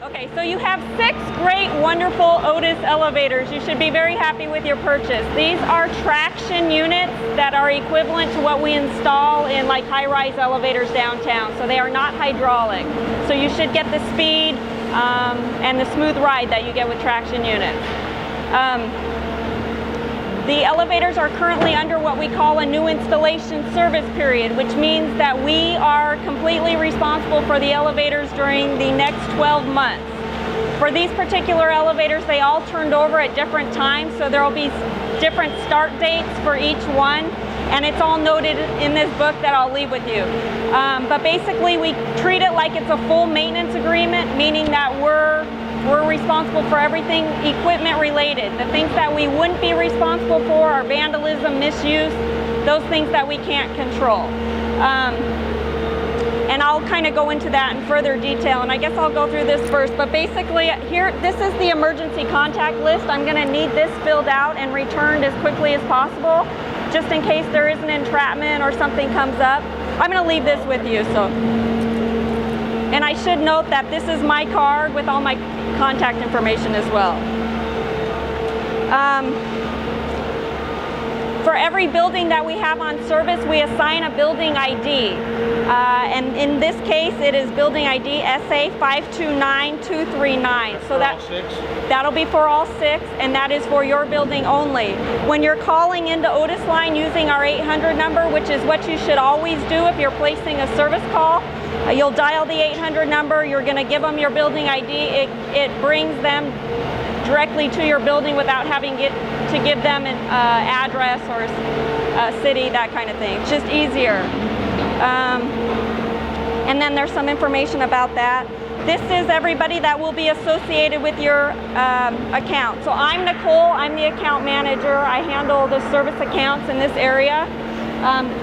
Okay, so you have 6 great, wonderful Otis elevators. You should be very happy with your purchase. These are traction units that are equivalent to what we install in like high-rise elevators downtown. So they are not hydraulic. So you should get the speed and the smooth ride that you get with traction units. The elevators are currently under what we call a new installation service period, which means that we are completely responsible for the elevators during the next 12 months. For these particular elevators, they all turned over at different times, so there will be different start dates for each one, and it's all noted in this book that I'll leave with you. But basically, we treat it like it's a full maintenance agreement, meaning that we're responsible for everything equipment related. The things that we wouldn't be responsible for are vandalism, misuse, those things that we can't control. And I'll kind of go into that in further detail, and I guess I'll go through this first. But basically here, this is the emergency contact list. I'm going to need this filled out and returned as quickly as possible, just in case there is an entrapment or something comes up. I'm going to leave this with you. And I should note that this is my card with all my contact information as well. For every building that we have on service, we assign a building ID. And in this case, it is building ID SA529239. So that'll be for all 6, and that is for your building only. When you're calling into Otis Line using our 800 number, which is what you should always do if you're placing a service call, you'll dial the 800 number, you're going to give them your building ID. It brings them directly to your building without having to give them an address or a city, that kind of thing. It's just easier. And then there's some information about that. This is everybody that will be associated with your account. So I'm Nicole, I'm the account manager. I handle the service accounts in this area.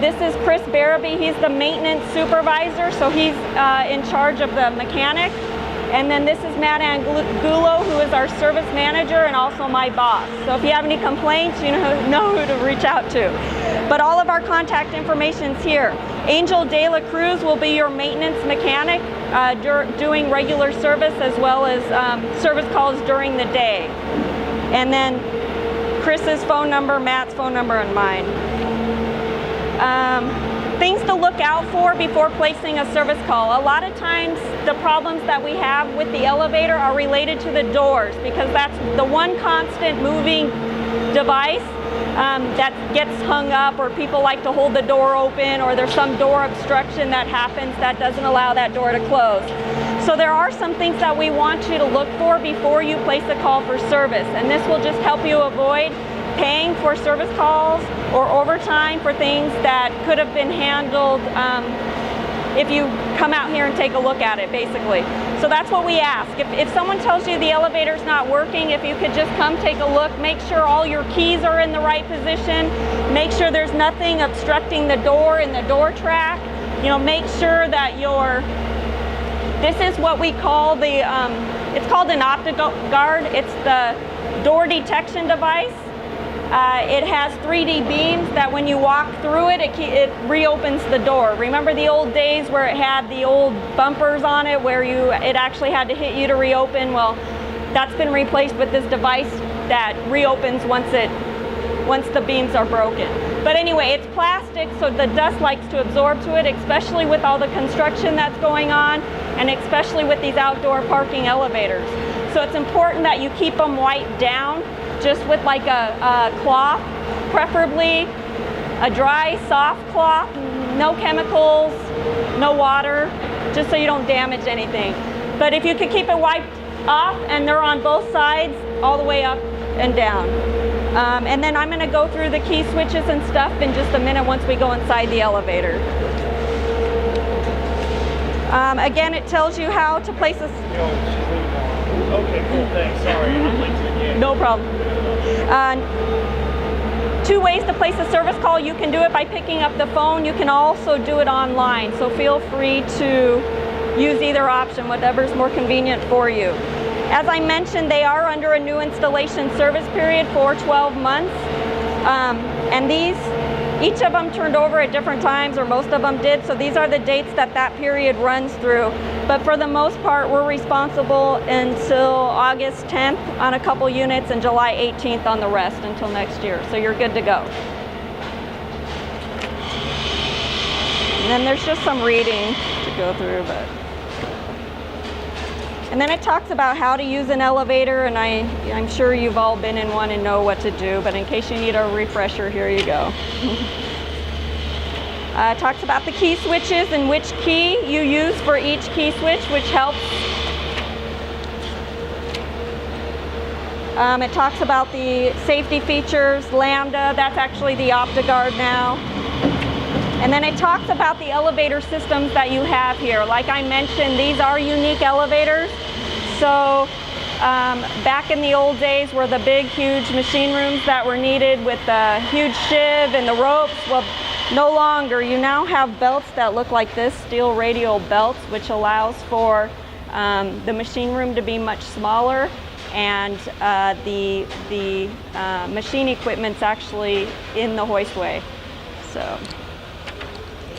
This is Chris Barabee, he's the maintenance supervisor, so he's in charge of the mechanic. And then this is Matt Angulo, who is our service manager and also my boss. So if you have any complaints, you know who to reach out to. But all of our contact information's here. Angel De La Cruz will be your maintenance mechanic, doing regular service as well as service calls during the day. And then Chris's phone number, Matt's phone number, and mine. Things to look out for before placing a service call. A lot of times the problems that we have with the elevator are related to the doors, because that's the one constant moving device that gets hung up, or people like to hold the door open, or there's some door obstruction that happens that doesn't allow that door to close. So there are some things that we want you to look for before you place a call for service, and this will just help you avoid paying for service calls or overtime for things that could have been handled if you come out here and take a look at it, basically. So that's what we ask. If someone tells you the elevator's not working, if you could just come take a look, make sure all your keys are in the right position, make sure there's nothing obstructing the door in the door track, make sure that this is what we call the, it's called an OptiGuard. It's the door detection device. It has 3D beams that when you walk through it, it reopens the door. Remember the old days where it had the old bumpers on it where it actually had to hit you to reopen? Well, that's been replaced with this device that reopens once the beams are broken. But anyway, it's plastic, so the dust likes to absorb to it, especially with all the construction that's going on, and especially with these outdoor parking elevators. So it's important that you keep them wiped down, just with like a cloth, preferably a dry, soft cloth, no chemicals, no water, just so you don't damage anything. But if you could keep it wiped off, and they're on both sides, all the way up and down. And then I'm going to go through the key switches and stuff in just a minute once we go inside the elevator. Again, it tells you how to place a... Okay, cool, thanks. Sorry, I'm late to the game. No problem. 2 ways to place a service call. You can do it by picking up the phone. You can also do it online. So feel free to use either option, whatever's more convenient for you. As I mentioned, they are under a new installation service period for 12 months. And these Each of them turned over at different times, or most of them did, so these are the dates that that period runs through. But for the most part, we're responsible until August 10th on a couple units and July 18th on the rest until next year, so you're good to go. And then there's just some reading to go through, but. And then it talks about how to use an elevator, and I'm sure you've all been in one and know what to do, but in case you need a refresher, here you go. It talks about the key switches and which key you use for each key switch, which helps. It talks about the safety features, Lambda, that's actually the OptiGuard now. And then it talks about the elevator systems that you have here. Like I mentioned, these are unique elevators. So back in the old days were the big, huge machine rooms that were needed with the huge shiv and the ropes. Well, no longer. You now have belts that look like this, steel radial belts, which allows for the machine room to be much smaller, and the machine equipment's actually in the hoistway. So.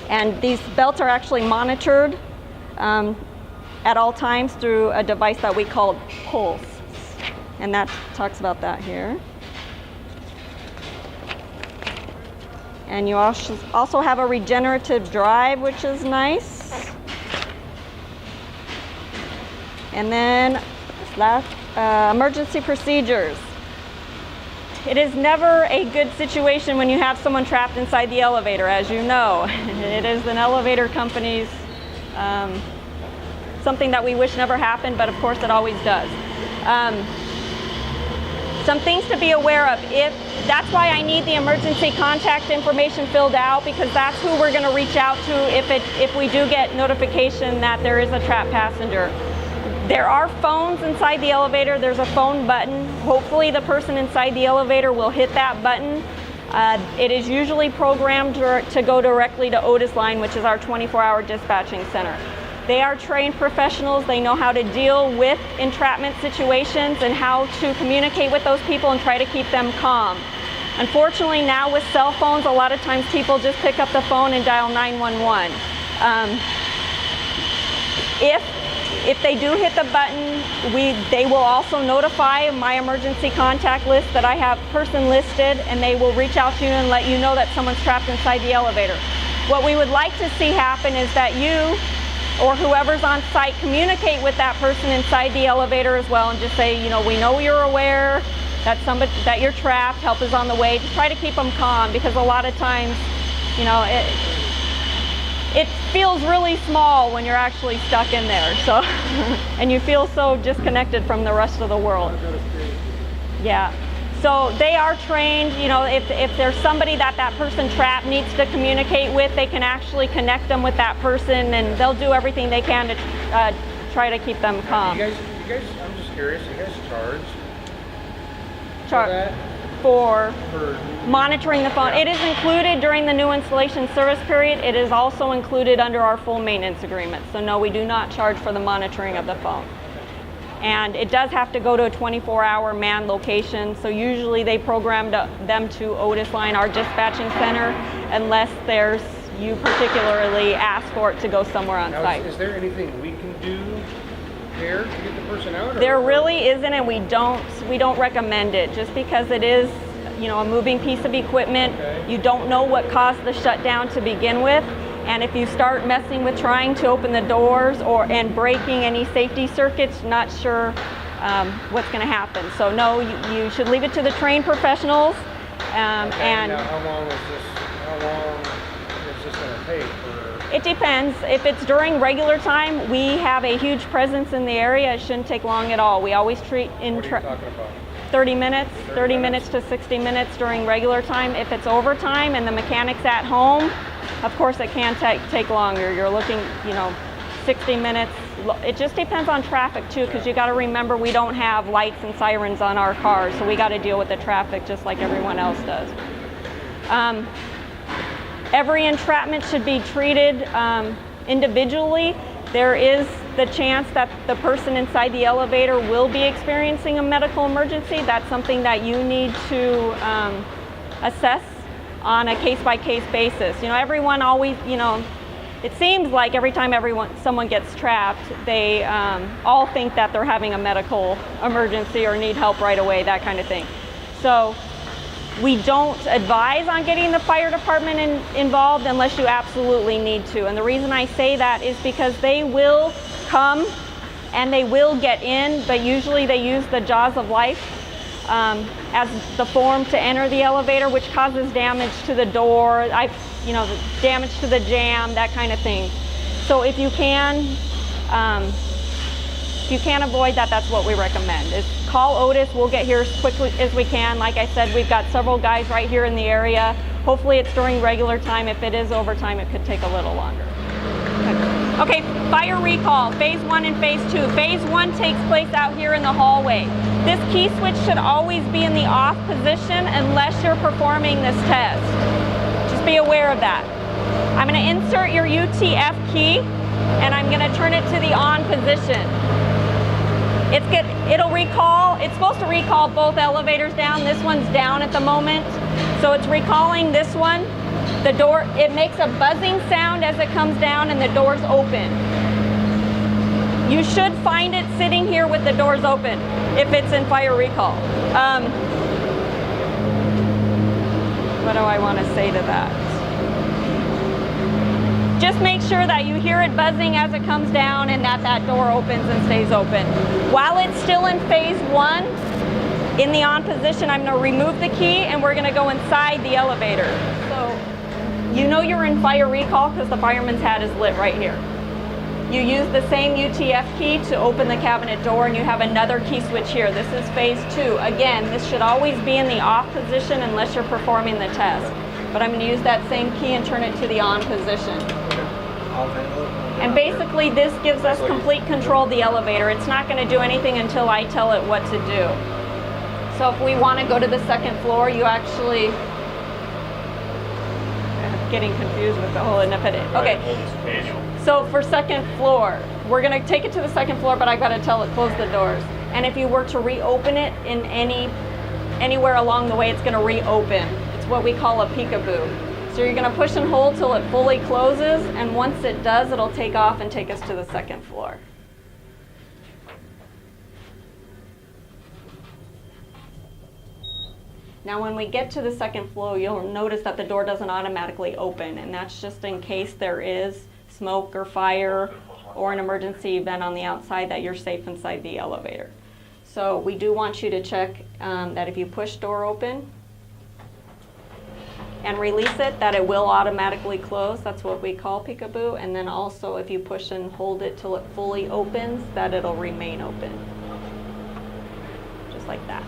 And these belts are actually monitored at all times through a device that we call Pulse. And that talks about that here. And you also have a regenerative drive, which is nice. And then emergency procedures. It is never a good situation when you have someone trapped inside the elevator, as you know. It is an elevator company's something that we wish never happened, but of course it always does. Some things to be aware of. That's why I need the emergency contact information filled out, because that's who we're going to reach out to if we do get notification that there is a trapped passenger. There are phones inside the elevator. There's a phone button. Hopefully the person inside the elevator will hit that button. It is usually programmed to go directly to Otis Line, which is our 24-hour dispatching center. They are trained professionals. They know how to deal with entrapment situations and how to communicate with those people and try to keep them calm. Unfortunately, now with cell phones, a lot of times people just pick up the phone and dial 911. If they do hit the button, they will also notify my emergency contact list that I have person listed, and they will reach out to you and let you know that someone's trapped inside the elevator. What we would like to see happen is that you or whoever's on site communicate with that person inside the elevator as well, and just say, we know you're aware that you're trapped, help is on the way. Just try to keep them calm, because a lot of times, it feels really small when you're actually stuck in there. So, and you feel so disconnected from the rest of the world. Yeah. So they are trained. If there's somebody that person trapped needs to communicate with, they can actually connect them with that person, and they'll do everything they can to try to keep them calm. You guys, I'm just curious. You guys charge for monitoring the phone. It is included during the new installation service period. It is also included under our full maintenance agreement. So no, we do not charge for the monitoring of the phone. And it does have to go to a 24-hour manned location. So usually they program them to Otis Line, our dispatching center, unless you particularly ask for it to go somewhere on site. Is there anything we can do here to get the person out? There really isn't, and we don't recommend it, just because it is, a moving piece of equipment. Okay. You don't know what caused the shutdown to begin with, and if you start messing with trying to open the doors and breaking any safety circuits, not sure what's going to happen. So no, you should leave it to the trained professionals. And now, how long is this going to take? It depends. If it's during regular time, we have a huge presence in the area. It shouldn't take long at all. We always treat in What are you talking about? 30 minutes to 60 minutes during regular time. If it's overtime and the mechanic's at home, of course it can take longer. You're looking, 60 minutes. It just depends on traffic too, because you got to remember we don't have lights and sirens on our cars, so we got to deal with the traffic just like everyone else does. Every entrapment should be treated individually. There is the chance that the person inside the elevator will be experiencing a medical emergency. That's something that you need to assess on a case-by-case basis. You know, everyone always, you know, it seems like every time someone gets trapped, they all think that they're having a medical emergency or need help right away, that kind of thing. So we don't advise on getting the fire department involved unless you absolutely need to. And the reason I say that is because they will come and they will get in, but usually they use the jaws of life as the form to enter the elevator, which causes damage to the door, you know, the damage to the jamb, that kind of thing. So if you can avoid that, that's what we recommend. Is call Otis. We'll get here as quickly as we can. Like I said, we've got several guys right here in the area. Hopefully it's during regular time. If it is overtime, it could take a little longer. Okay, fire recall, phase 1 and phase 2. Phase 1 takes place out here in the hallway. This key switch should always be in the off position unless you're performing this test. Just be aware of that. I'm going to insert your UTF key and I'm going to turn it to the on position. It'll recall, it's supposed to recall both elevators down. This one's down at the moment, so it's recalling this one. The door, it makes a buzzing sound as it comes down and the door's open. You should find it sitting here with the doors open if it's in fire recall. What do I want to say to that? Just make sure that you hear it buzzing as it comes down and that door opens and stays open. While it's still in phase 1, in the on position, I'm going to remove the key and we're going to go inside the elevator. So you know you're in fire recall because the fireman's hat is lit right here. You use the same UTF key to open the cabinet door and you have another key switch here. This is phase 2. Again, this should always be in the off position unless you're performing the test. But I'm going to use that same key and turn it to the on position. And basically this gives us complete control of the elevator. It's not going to do anything until I tell it what to do. So if we want to go to the second floor, you actually... I'm getting confused with the whole independent. Okay, so for second floor, we're going to take it to the second floor, but I got to tell it close the doors. And if you were to reopen it in anywhere along the way, it's going to reopen. It's what we call a peekaboo. So you're going to push and hold till it fully closes, and once it does, it'll take off and take us to the second floor. Now when we get to the second floor, you'll notice that the door doesn't automatically open, and that's just in case there is smoke or fire or an emergency event on the outside that you're safe inside the elevator. So we do want you to check that if you push door open and release it, that it will automatically close. That's what we call peekaboo. And then also if you push and hold it till it fully opens, that it'll remain open. Just like that.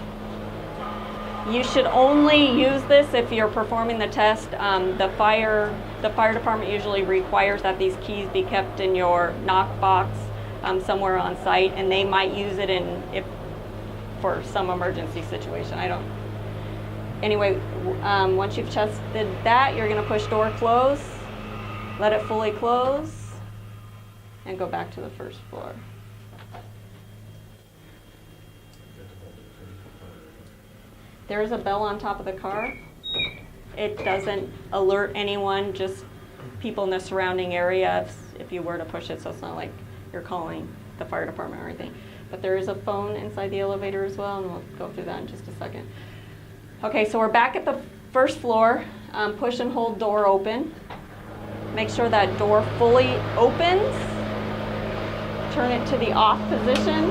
You should only use this if you're performing the test. The fire department usually requires that these keys be kept in your knock box somewhere on site, and they might use it for some emergency situation. Anyway, once you've tested that, you're going to push door close, let it fully close, and go back to the first floor. There is a bell on top of the car. It doesn't alert anyone, just people in the surrounding area if you were to push it, so it's not like you're calling the fire department or anything. But there is a phone inside the elevator as well, and we'll go through that in just a second. Okay, so we're back at the first floor. Push and hold door open. Make sure that door fully opens. Turn it to the off position.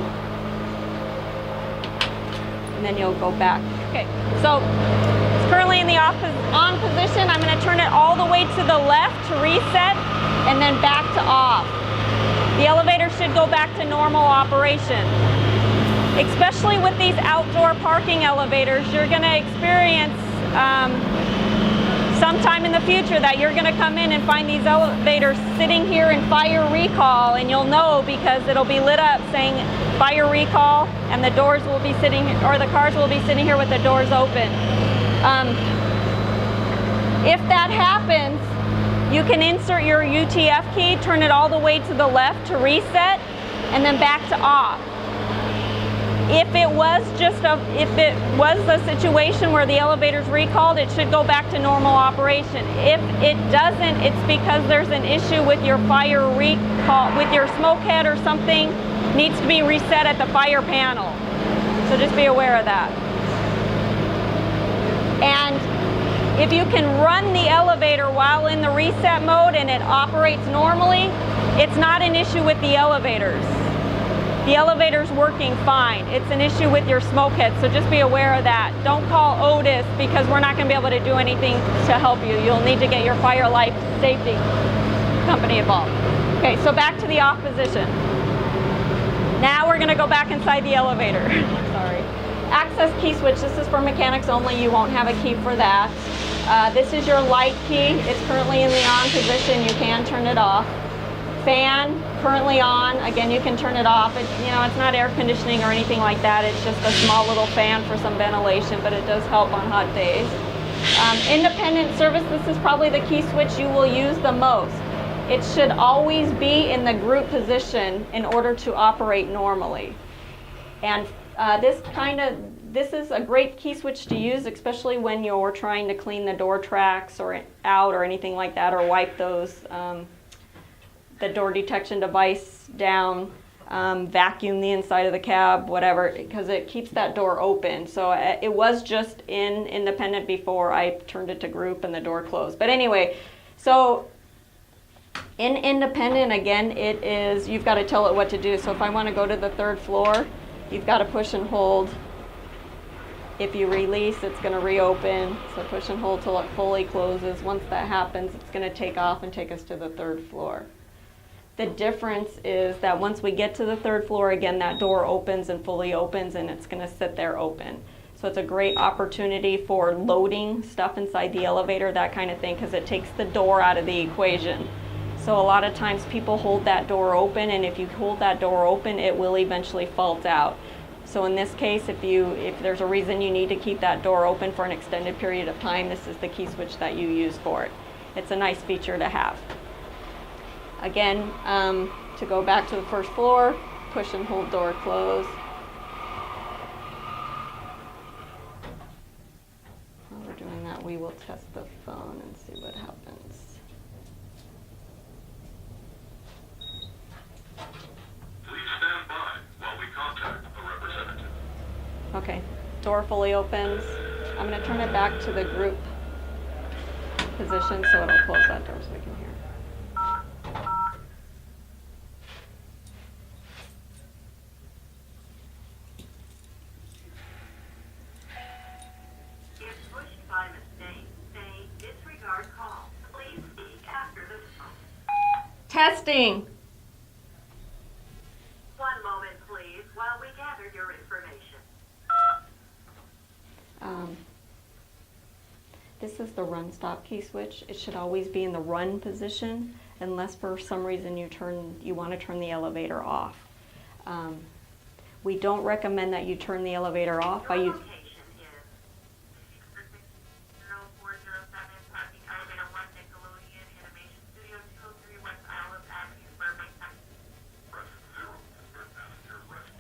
And then you'll go back. Okay, so it's currently in the on position. I'm going to turn it all the way to the left to reset and then back to off. The elevator should go back to normal operation. Especially with these outdoor parking elevators, you're going to experience sometime in the future that you're going to come in and find these elevators sitting here in fire recall, and you'll know because it'll be lit up saying fire recall, and the doors will be sitting, or the cars will be sitting here with the doors open. If that happens, you can insert your UTF key, turn it all the way to the left to reset, and then back to off. If it was a situation where the elevator's recalled, it should go back to normal operation. If it doesn't, it's because there's an issue with your fire recall, with your smoke head or something needs to be reset at the fire panel. So just be aware of that. And if you can run the elevator while in the reset mode and it operates normally, it's not an issue with the elevators. The elevator's working fine. It's an issue with your smoke head, so just be aware of that. Don't call Otis because we're not going to be able to do anything to help you. You'll need to get your fire life safety company involved. Okay, so back to the off position. Now we're going to go back inside the elevator. Sorry. Access key switch. This is for mechanics only. You won't have a key for that. This is your light key. It's currently in the on position. You can turn it off. Fan, currently on. Again, you can turn it off. It's not air conditioning or anything like that. It's just a small little fan for some ventilation, but it does help on hot days. Independent service, this is probably the key switch you will use the most. It should always be in the group position in order to operate normally. And this is a great key switch to use, especially when you're trying to clean the door tracks or out or anything like that, or wipe those the door detection device down, vacuum the inside of the cab, whatever, because it keeps that door open. So it was just in independent before I turned it to group and the door closed. But anyway, so in independent, again, you've got to tell it what to do. So if I want to go to the third floor, you've got to push and hold. If you release, it's going to reopen. So push and hold till it fully closes. Once that happens, it's going to take off and take us to the third floor. The difference is that once we get to the third floor, again, that door opens and fully opens, and it's going to sit there open. So it's a great opportunity for loading stuff inside the elevator, that kind of thing, because it takes the door out of the equation. So a lot of times people hold that door open, and if you hold that door open, it will eventually fault out. So in this case, if there's a reason you need to keep that door open for an extended period of time, this is the key switch that you use for it. It's a nice feature to have. Again, to go back to the first floor, push and hold door close. While we're doing that, we will test the phone and see what happens. Please stand by while we contact a representative. Okay, door fully opens. I'm going to turn it back to the group position so it'll close that door so we can hear. Testing. One moment, please, while we gather your information. This is the run stop key switch. It should always be in the run position unless for some reason you want to turn the elevator off. We don't recommend that you turn the elevator off by Your using. location is 606-0407 parking elevator 1 Nickelodeon Animation Studio 203 West Island Avenue, Burbank, Texas. Press 0 to start passenger rest.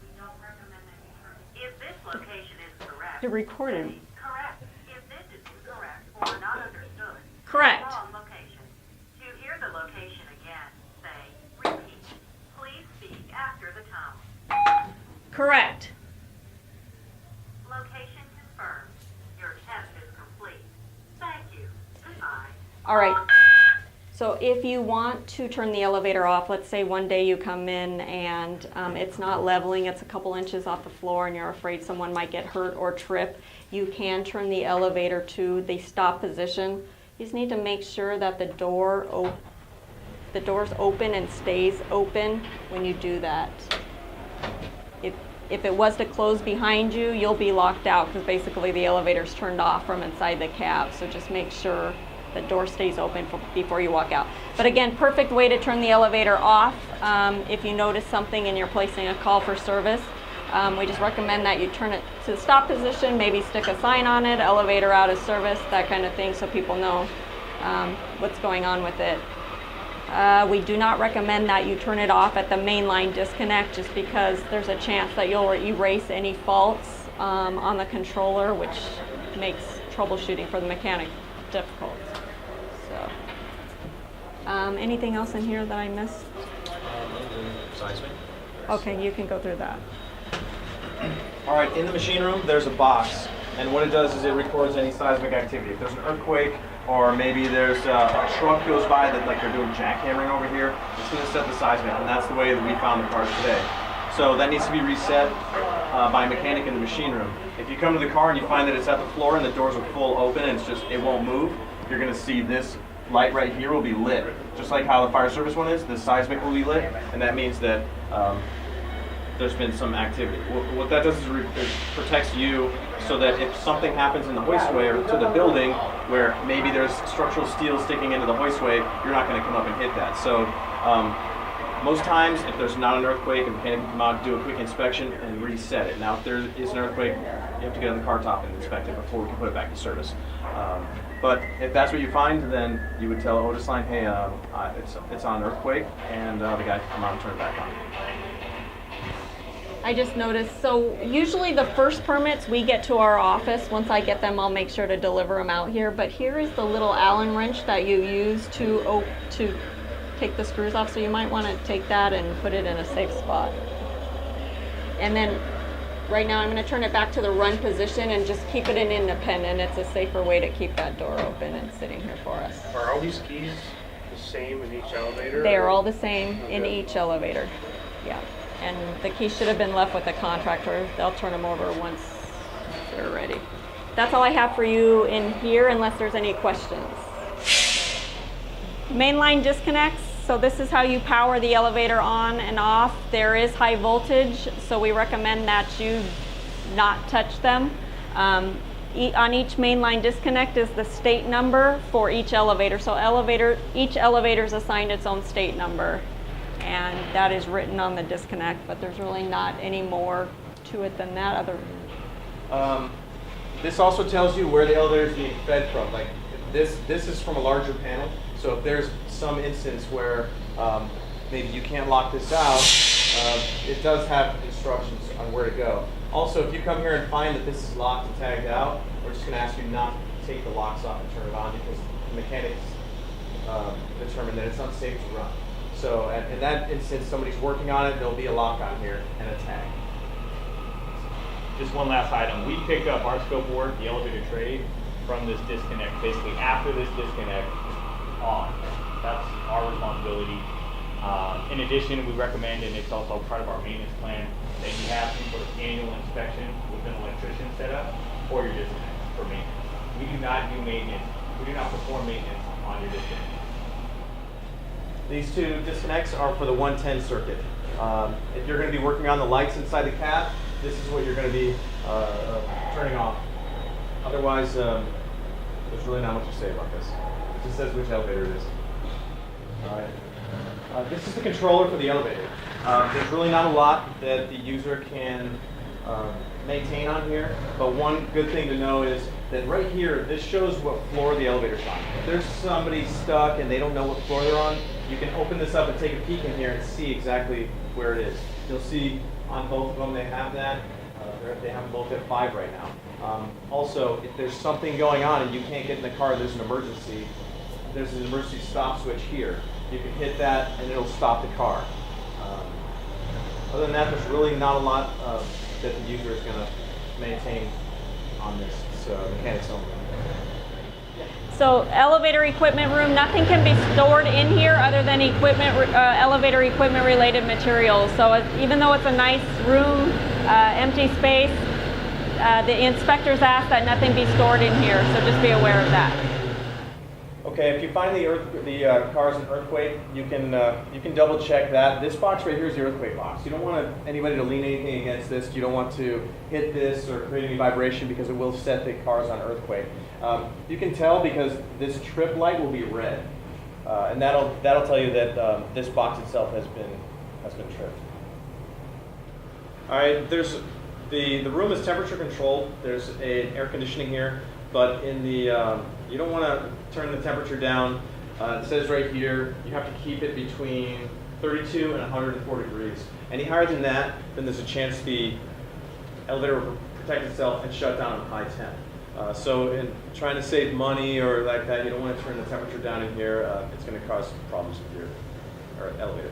We don't recommend that you turn. If this location is correct. It recorded. say correct. If this is incorrect or not understood. Correct. Wrong location. To hear the location again, say repeat. Please speak after the tone. Correct. Location confirmed. Your test is complete. Thank you. Goodbye. All right. So if you want to turn the elevator off, let's say one day you come in and it's not leveling, it's a couple inches off the floor and you're afraid someone might get hurt or trip, you can turn the elevator to the stop position. You just need to make sure that the door's open and stays open when you do that. If it was to close behind you, you'll be locked out because basically the elevator's turned off from inside the cab. So just make sure the door stays open before you walk out. But again, perfect way to turn the elevator off if you notice something and you're placing a call for service. We just recommend that you turn it to the stop position, maybe stick a sign on it, elevator out of service, that kind of thing, so people know what's going on with it. We do not recommend that you turn it off at the mainline disconnect just because there's a chance that you'll erase any faults on the controller, which makes troubleshooting for the mechanic difficult. So, anything else in here that I missed? Seismic. Okay, you can go through that. All right, in the machine room, there's a box, and what it does is it records any seismic activity. If there's an earthquake, or maybe there's a truck goes by that like they're doing jackhammering over here, it's going to set the seismic, and that's the way that we found the cars today. So that needs to be reset by a mechanic in the machine room. If you come to the car and you find that it's at the floor and the doors are full open and it won't move, you're going to see this light right here will be lit. Just like how the fire service one is, the seismic will be lit, and that means that there's been some activity. What that does is it protects you so that if something happens in the hoistway or to the building where maybe there's structural steel sticking into the hoistway, you're not going to come up and hit that. So most times, if there's not an earthquake, a mechanic can come out, do a quick inspection, and reset it. Now, if there is an earthquake, you have to get on the car top and inspect it before we can put it back in service. But if that's what you find, then you would tell Otis Line, hey, it's on earthquake, and the guy can come out and turn it back on. I just noticed, so usually the first permits we get to our office. Once I get them, I'll make sure to deliver them out here. But here is the little Allen wrench that you use to take the screws off. So you might want to take that and put it in a safe spot. And then right now I'm going to turn it back to the run position and just keep it in independent. It's a safer way to keep that door open and sitting here for us. Are all these keys the same in each elevator? They are all the same in Okay. each elevator. Yeah. And the keys should have been left with the contractor. They'll turn them over once they're ready. That's all I have for you in here unless there's any questions. Mainline disconnects. So this is how you power the elevator on and off. There is high voltage, so we recommend that you not touch them. On each mainline disconnect is the state number for each elevator. So each elevator is assigned its own state number, and that is written on the disconnect, but there's really not any more to it than that. This also tells you where the elevator is being fed from. Like this is from a larger panel. So if there's some instance where maybe you can't lock this out, it does have instructions on where to go. Also, if you come here and find that this is locked and tagged out, we're just going to ask you not to take the locks off and turn it on because the mechanics determine that it's unsafe to run. So in that instance, somebody's working on it, there'll be a lock on here and a tag. Just one last item. We pick up our scope of work, the elevator tray, from this disconnect. Basically, after this disconnect, on. That's our responsibility. In addition, we recommend, and it's also part of our maintenance plan, that you have some sort of annual inspection with an electrician set up for your disconnect for maintenance. We do not do maintenance. We do not perform maintenance on your disconnect. These two disconnects are for the 110 circuit. If you're going to be working on the lights inside the cab, this is what you're going to be turning off. Otherwise, there's really not much to say about this. It just says which elevator it is. All right. This is the controller for the elevator. There's really not a lot that the user can maintain on here, but one good thing to know is that right here, this shows what floor the elevator's on. If there's somebody stuck and they don't know what floor they're on, you can open this up and take a peek in here and see exactly where it is. You'll see on both of them they have that. They have them both at 5 right now. Also, if there's something going on and you can't get in the car, there's an emergency stop switch here. You can hit that and it'll stop the car. Other than that, there's really not a lot that the user is going to maintain on this. It's mechanics only. So elevator equipment room, nothing can be stored in here other than elevator equipment related materials. So even though it's a nice room, empty space, the inspectors ask that nothing be stored in here. So just be aware of that. Okay, if you find the car's an earthquake, you can double check that. This box right here is the earthquake box. You don't want anybody to lean anything against this. You don't want to hit this or create any vibration because it will set the cars on earthquake. You can tell because this trip light will be red, and that'll tell you that this box itself has been tripped. All right, there's the room is temperature controlled. There's an air conditioning here, but in the you don't want to turn the temperature down It says right here, you have to keep it between 32 and 104 degrees. Any higher than that, then there's a chance the elevator will protect itself and shut down on high temp. So in trying to save money or like that, you don't want to turn the temperature down in here. It's going to cause problems with your elevator.